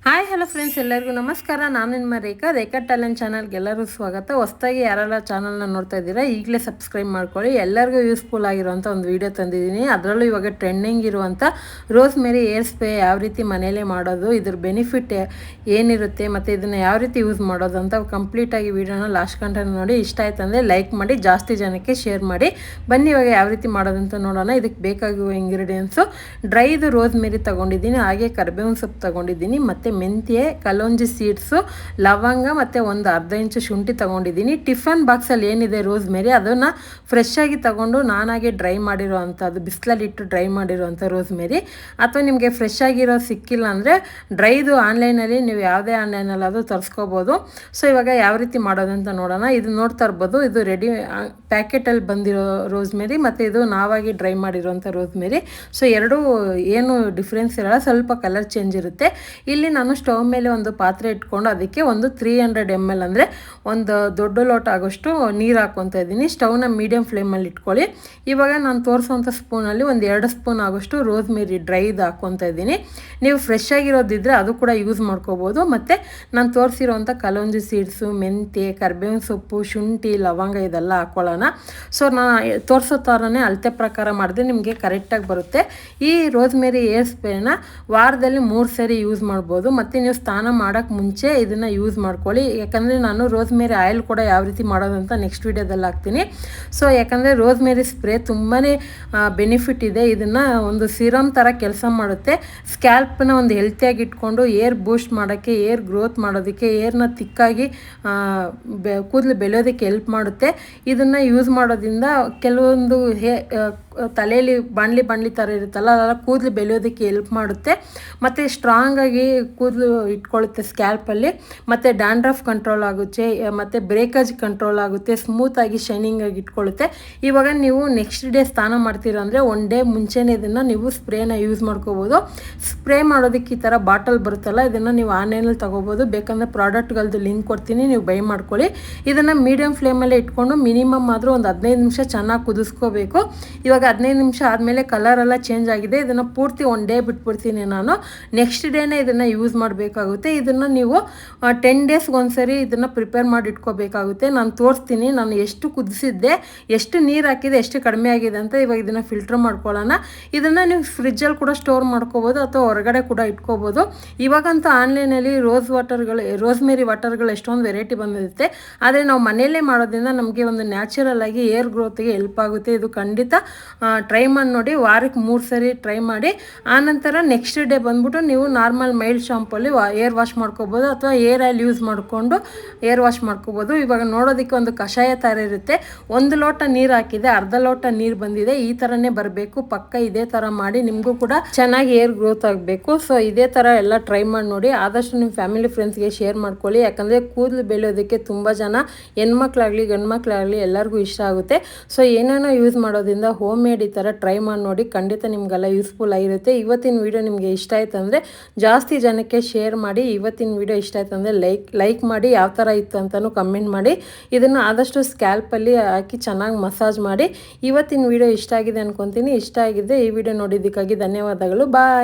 Hi hello friends, ಎಲ್ಲರಿಗೂ ನಮಸ್ಕಾರ. ನಾನು ನಿಮ್ಮ ರೇಖಾ ಟ್ಯಾಲೆಂಟ್ ಚಾನಲ್ಗೆ ಎಲ್ಲರೂ ಸ್ವಾಗತ. ಹೊಸದಾಗಿ ಯಾರೆಲ್ಲ ಚಾನಲ್ನ ನೋಡ್ತಾ ಇದ್ದೀರಾ ಈಗಲೇ ಸಬ್ಸ್ಕ್ರೈಬ್ ಮಾಡ್ಕೊಳ್ಳಿ. ಎಲ್ಲರಿಗೂ ಯೂಸ್ಫುಲ್ ಆಗಿರುವಂಥ ಒಂದು ವಿಡಿಯೋ ತಂದಿದ್ದೀನಿ. ಅದರಲ್ಲೂ ಇವಾಗ ಟ್ರೆಂಡಿಂಗ್ ಇರುವಂಥ ರೋಸ್ ಮೇರಿ ಏರ್ ಸ್ಪ್ರೇ ಯಾವ ರೀತಿ ಮನೆಯಲ್ಲೇ ಮಾಡೋದು, ಇದ್ರ ಬೆನಿಫಿಟ್ ಏನಿರುತ್ತೆ ಮತ್ತು ಇದನ್ನು ಯಾವ ರೀತಿ ಯೂಸ್ ಮಾಡೋದು ಅಂತ ಕಂಪ್ಲೀಟಾಗಿ ವಿಡಿಯೋನ ಲಾಸ್ಟ್ ಗಂಟೆ ನೋಡಿ. ಇಷ್ಟ ಆಯ್ತು ಅಂದರೆ ಲೈಕ್ ಮಾಡಿ, ಜಾಸ್ತಿ ಜನಕ್ಕೆ ಶೇರ್ ಮಾಡಿ. ಬನ್ನಿ ಇವಾಗ ಯಾವ ರೀತಿ ಮಾಡೋದಂತ ನೋಡೋಣ. ಇದಕ್ಕೆ ಬೇಕಾಗುವ ಇಂಗ್ರೀಡಿಯೆಂಟ್ಸು ಡ್ರೈದು ರೋಸ್ ಮೇರಿ ತೊಗೊಂಡಿದ್ದೀನಿ, ಹಾಗೆ ಕರಿಬೇವಿನ ಸೊಪ್ಪು ತೊಗೊಂಡಿದ್ದೀನಿ, ಮತ್ತು ಮೆಂತ್ಯ, ಕಲೋಂಜಿ ಸೀಡ್ಸು, ಲವಂಗ ಮತ್ತು ಒಂದು ಅರ್ಧ ಇಂಚು ಶುಂಠಿ ತೊಗೊಂಡಿದ್ದೀನಿ. ಟಿಫನ್ ಬಾಕ್ಸಲ್ಲಿ ಏನಿದೆ ರೋಸ್ ಮೇರಿ ಅದನ್ನು ಫ್ರೆಶ್ ಆಗಿ ತೊಗೊಂಡು ನಾನಾಗೆ ಡ್ರೈ ಮಾಡಿರೋ ಅಂಥದ್ದು, ಬಿಸಿಲಲ್ಲಿಟ್ಟು ಡ್ರೈ ಮಾಡಿರೋವಂಥ ರೋಸ್ ಮೇರಿ. ಅಥವಾ ನಿಮಗೆ ಫ್ರೆಶ್ ಆಗಿರೋ ಸಿಕ್ಕಿಲ್ಲ ಅಂದರೆ ಡ್ರೈದು ಆನ್ಲೈನಲ್ಲಿ ನೀವು ಯಾವುದೇ ಆನ್ಲೈನಲ್ಲಿ ಅದು ತರಿಸ್ಕೋಬೋದು. ಸೊ ಇವಾಗ ಯಾವ ರೀತಿ ಮಾಡೋದಂತ ನೋಡೋಣ. ಇದು ನೋಡ್ತಾ ಇರ್ಬೋದು, ಇದು ರೆಡಿ ಪ್ಯಾಕೆಟಲ್ಲಿ ಬಂದಿರೋ ರೋಸ್ ಮೇರಿ ಮತ್ತು ಇದು ನಾವಾಗಿ ಡ್ರೈ ಮಾಡಿರೋಂಥ ರೋಸ್ ಮೇರಿ. ಸೊ ಎರಡೂ ಏನು ಡಿಫ್ರೆನ್ಸ್ ಇರೋಲ್ಲ, ಸ್ವಲ್ಪ ಕಲರ್ ಚೇಂಜ್ ಇರುತ್ತೆ. ಇಲ್ಲಿ ನಾನು ಸ್ಟವ್ ಮೇಲೆ ಒಂದು ಪಾತ್ರೆ ಇಟ್ಕೊಂಡು ಅದಕ್ಕೆ ಒಂದು 300 ml ಅಂದರೆ ಒಂದು ದೊಡ್ಡ ಲೋಟ ಆಗೋಷ್ಟು ನೀರು ಹಾಕ್ಕೊತಾ ಇದ್ದೀನಿ. ಸ್ಟವ್ನ ಮೀಡಿಯಮ್ ಫ್ಲೇಮಲ್ಲಿ ಇಟ್ಕೊಳ್ಳಿ. ಇವಾಗ ನಾನು ತೋರಿಸೋಂಥ ಸ್ಪೂನಲ್ಲಿ ಒಂದು 2 ಸ್ಪೂನ್ ಆಗೋಷ್ಟು ರೋಸ್ ಮೇರಿ ಡ್ರೈದು ಹಾಕ್ಕೊತಾ ಇದ್ದೀನಿ. ನೀವು ಫ್ರೆಶ್ ಆಗಿರೋದಿದ್ದರೆ ಅದು ಕೂಡ ಯೂಸ್ ಮಾಡ್ಕೋಬೋದು. ಮತ್ತು ನಾನು ತೋರಿಸಿರೋಂಥ ಕಲೋಂಜಿ ಸೀಡ್ಸು, ಮೆಂತ್ಯ, ಕರಿಬೇವಿನ ಸೊಪ್ಪು, ಶುಂಠಿ, ಲವಂಗ ಇದೆಲ್ಲ ಹಾಕ್ಕೊಳ್ಳೋಣ. ಸೊ ನಾನು ತೋರಿಸೋ ಥರನೇ ಅಳತೆ ಪ್ರಕಾರ ಮಾಡಿದ್ರೆ ನಿಮಗೆ ಕರೆಕ್ಟಾಗಿ ಬರುತ್ತೆ. ಈ ರೋಸ್ ಮೇರಿ ಏರ್ ಸ್ಪ್ರೇನ ವಾರದಲ್ಲಿ 3 ಸರಿ ಯೂಸ್ ಮಾಡ್ಬೋದು. ಮತ್ತು ನೀವು ಸ್ನಾನ ಮಾಡೋಕ್ಕೆ ಮುಂಚೆ ಇದನ್ನು ಯೂಸ್ ಮಾಡ್ಕೊಳ್ಳಿ. ಯಾಕಂದರೆ ನಾನು ರೋಸ್ ಮೇರಿ ಆಯಿಲ್ ಕೂಡ ಯಾವ ರೀತಿ ಮಾಡೋದಂತ ನೆಕ್ಸ್ಟ್ ವೀಡಿಯೋದಲ್ಲಿ ಹಾಕ್ತೀನಿ. ಸೊ ಯಾಕಂದರೆ ರೋಸ್ ಮೇರಿ ಸ್ಪ್ರೇ ತುಂಬಾ ಬೆನಿಫಿಟ್ ಇದೆ. ಇದನ್ನು ಒಂದು ಸಿರಮ್ ಥರ ಕೆಲಸ ಮಾಡುತ್ತೆ. ಸ್ಕ್ಯಾಲ್ಪ್ನ ಒಂದು ಹೆಲ್ತಿಯಾಗಿ ಇಟ್ಕೊಂಡು ಏರ್ ಬೂಸ್ಟ್ ಮಾಡೋಕ್ಕೆ, ಏರ್ ಗ್ರೋತ್ ಮಾಡೋದಕ್ಕೆ, ಏರ್ನ ತಿಕ್ಕಾಗಿ ಕೂದಲು ಬೆಳೆಯೋದಕ್ಕೆ ಹೆಲ್ಪ್ ಮಾಡುತ್ತೆ. ಇದನ್ನು ಯೂಸ್ ಮಾಡೋದ್ರಿಂದ ಕೆಲವೊಂದು ತಲೆಯಲ್ಲಿ ಬಾಣಲಿ ಥರ ಇರುತ್ತಲ್ಲ, ಅದೆಲ್ಲ ಕೂದಲು ಬೆಳೆಯೋದಕ್ಕೆ ಹೆಲ್ಪ್ ಮಾಡುತ್ತೆ. ಮತ್ತು ಸ್ಟ್ರಾಂಗಾಗಿ ಕೂದಲು ಇಟ್ಕೊಳ್ಳುತ್ತೆ ಸ್ಕ್ಯಾಲ್ಪಲ್ಲಿ. ಮತ್ತು ಡ್ಯಾಂಡ್ರಫ್ ಕಂಟ್ರೋಲ್ ಆಗುತ್ತೆ, ಮತ್ತು ಬ್ರೇಕೇಜ್ ಕಂಟ್ರೋಲ್ ಆಗುತ್ತೆ, ಸ್ಮೂತಾಗಿ ಶೈನಿಂಗಾಗಿ ಇಟ್ಕೊಳ್ಳುತ್ತೆ. ಇವಾಗ ನೀವು ನೆಕ್ಸ್ಟ್ ಡೇ ಸ್ನಾನ ಮಾಡ್ತೀರ ಅಂದರೆ 1 ಡೇ ಮುಂಚೆನೇ ಇದನ್ನು ನೀವು ಸ್ಪ್ರೇನ ಯೂಸ್ ಮಾಡ್ಕೋಬೋದು. ಸ್ಪ್ರೇ ಮಾಡೋದಕ್ಕೆ ಈ ಥರ ಬಾಟಲ್ ಬರುತ್ತಲ್ಲ, ಇದನ್ನು ನೀವು ಆನ್ಲೈನಲ್ಲಿ ತೊಗೋಬೋದು. ಬೇಕಂದರೆ ಪ್ರಾಡಕ್ಟ್ಗಳದ್ದು ಲಿಂಕ್ ಕೊಡ್ತೀನಿ, ನೀವು ಬೈ ಮಾಡ್ಕೊಳ್ಳಿ. ಇದನ್ನು ಮೀಡಿಯಮ್ ಫ್ಲೇಮಲ್ಲೇ ಇಟ್ಕೊಂಡು ಮಿನಿಮಮ್ ಆದರೂ ಒಂದು 15 ನಿಮಿಷ ಚೆನ್ನಾಗಿ ಕುದಿಸ್ಕೋಬೇಕು. ಇವಾಗ 15 ನಿಮಿಷ ಆದಮೇಲೆ ಕಲರೆಲ್ಲ ಚೇಂಜ್ ಆಗಿದೆ. ಇದನ್ನು ಪೂರ್ತಿ 1 ಡೇ ಬಿಟ್ಬಿಡ್ತೀನಿ ನಾನು. ನೆಕ್ಸ್ಟ್ ಡೇನೇ ಇದನ್ನು ಯೂಸ್ ಮಾಡಬೇಕಾಗುತ್ತೆ. ಇದನ್ನು ನೀವು 10 ಡೇಸ್ಗೆ ಒಂದ್ಸರಿ ಇದನ್ನು ಪ್ರಿಪೇರ್ ಮಾಡಿ ಇಟ್ಕೋಬೇಕಾಗುತ್ತೆ. ನಾನು ತೋರಿಸ್ತೀನಿ ನಾನು ಎಷ್ಟು ಕುದಿಸಿದ್ದೆ, ಎಷ್ಟು ನೀರು ಹಾಕಿದೆ, ಎಷ್ಟು ಕಡಿಮೆ ಆಗಿದೆ ಅಂತ. ಇವಾಗ ಇದನ್ನು ಫಿಲ್ಟರ್ ಮಾಡ್ಕೊಳ್ಳೋಣ. ಇದನ್ನು ನೀವು ಫ್ರಿಜ್ಜಲ್ಲಿ ಕೂಡ ಸ್ಟೋರ್ ಮಾಡ್ಕೋಬೋದು ಅಥವಾ ಹೊರಗಡೆ ಕೂಡ ಇಟ್ಕೋಬೋದು. ಇವಾಗಂತೂ ಆನ್ಲೈನಲ್ಲಿ ರೋಸ್ ಮೇರಿ ವಾಟರ್ಗಳು ಎಷ್ಟೊಂದು ವೆರೈಟಿ ಬಂದಿರುತ್ತೆ. ಆದರೆ ನಾವು ಮನೆಯಲ್ಲೇ ಮಾಡೋದ್ರಿಂದ ನಮಗೆ ಒಂದು ನ್ಯಾಚುರಲ್ ಆಗಿ ಏರ್ ಗ್ರೋತ್ಗೆ ಹೆಲ್ಪ್ ಆಗುತ್ತೆ. ಇದು ಖಂಡಿತ ಟ್ರೈ ಮಾಡಿ ನೋಡಿ. ವಾರಕ್ಕೆ 3 ಸರಿ ಟ್ರೈ ಮಾಡಿ. ಆನಂತರ ನೆಕ್ಸ್ಟ್ ಡೇ ಬಂದ್ಬಿಟ್ಟು ನೀವು ನಾರ್ಮಲ್ ಮೈಲ್ಡ್ ಶಾಂಪಲ್ಲಿ ಏರ್ ವಾಶ್ ಮಾಡ್ಕೋಬೋದು ಅಥವಾ ಏರ್ ಆಯಿಲ್ ಯೂಸ್ ಮಾಡಿಕೊಂಡು ಏರ್ ವಾಶ್ ಮಾಡ್ಕೋಬೋದು. ಇವಾಗ ನೋಡೋದಕ್ಕೆ ಒಂದು ಕಷಾಯ ಥರ ಇರುತ್ತೆ. 1 ಲೋಟ ನೀರು ಹಾಕಿದೆ, ಅರ್ಧ ಲೋಟ ನೀರು ಬಂದಿದೆ. ಈ ಥರನೇ ಬರಬೇಕು. ಪಕ್ಕ ಇದೇ ಥರ ಮಾಡಿ ನಿಮಗೂ ಕೂಡ ಚೆನ್ನಾಗಿ ಏರ್ ಗ್ರೋತ್ ಆಗಬೇಕು. ಸೊ ಇದೇ ಥರ ಎಲ್ಲ ಟ್ರೈ ಮಾಡಿ ನೋಡಿ. ಆದಷ್ಟು ನಿಮ್ಮ ಫ್ಯಾಮಿಲಿ ಫ್ರೆಂಡ್ಸ್ಗೆ ಶೇರ್ ಮಾಡ್ಕೊಳ್ಳಿ. ಯಾಕಂದರೆ ಕೂದಲು ಬೆಳೆಯೋದಕ್ಕೆ ತುಂಬ ಜನ, ಹೆಣ್ಮಕ್ಳಾಗಲಿ ಗಂಡು ಮಕ್ಕಳಾಗಲಿ ಎಲ್ಲರಿಗೂ ಇಷ್ಟ ಆಗುತ್ತೆ. ಸೊ ಏನೇನೋ ಯೂಸ್ ಮಾಡೋದ್ರಿಂದ ಹೋಮ್ ಮೇಡ್ ಈ ಥರ ಟ್ರೈ ಮಾಡಿ ನೋಡಿ. ಖಂಡಿತ ನಿಮಗೆಲ್ಲ ಯೂಸ್ಫುಲ್ ಆಗಿರುತ್ತೆ. ಇವತ್ತಿನ ವಿಡಿಯೋ ನಿಮಗೆ ಇಷ್ಟ ಆಯ್ತು ಅಂದರೆ ಜಾಸ್ತಿ ಜನಕ್ಕೆ ಶೇರ್ ಮಾಡಿ. ಇವತ್ತಿನ ವಿಡಿಯೋ ಇಷ್ಟ ಆಯ್ತು ಅಂದರೆ ಲೈಕ್ ಮಾಡಿ. ಯಾವ ಥರ ಇತ್ತು ಅಂತಲೂ ಕಮೆಂಟ್ ಮಾಡಿ. ಇದನ್ನು ಆದಷ್ಟು ಸ್ಕ್ಯಾಲ್ಪಲ್ಲಿ ಹಾಕಿ ಚೆನ್ನಾಗಿ ಮಸಾಜ್ ಮಾಡಿ. ಇವತ್ತಿನ ವಿಡಿಯೋ ಇಷ್ಟ ಆಗಿದೆ ಅನ್ಕೊತೀನಿ. ಇಷ್ಟ ಆಗಿದ್ದರೆ ಈ ವಿಡಿಯೋ ನೋಡಿದ್ದಕ್ಕಾಗಿ ಧನ್ಯವಾದಗಳು. ಬಾಯ್.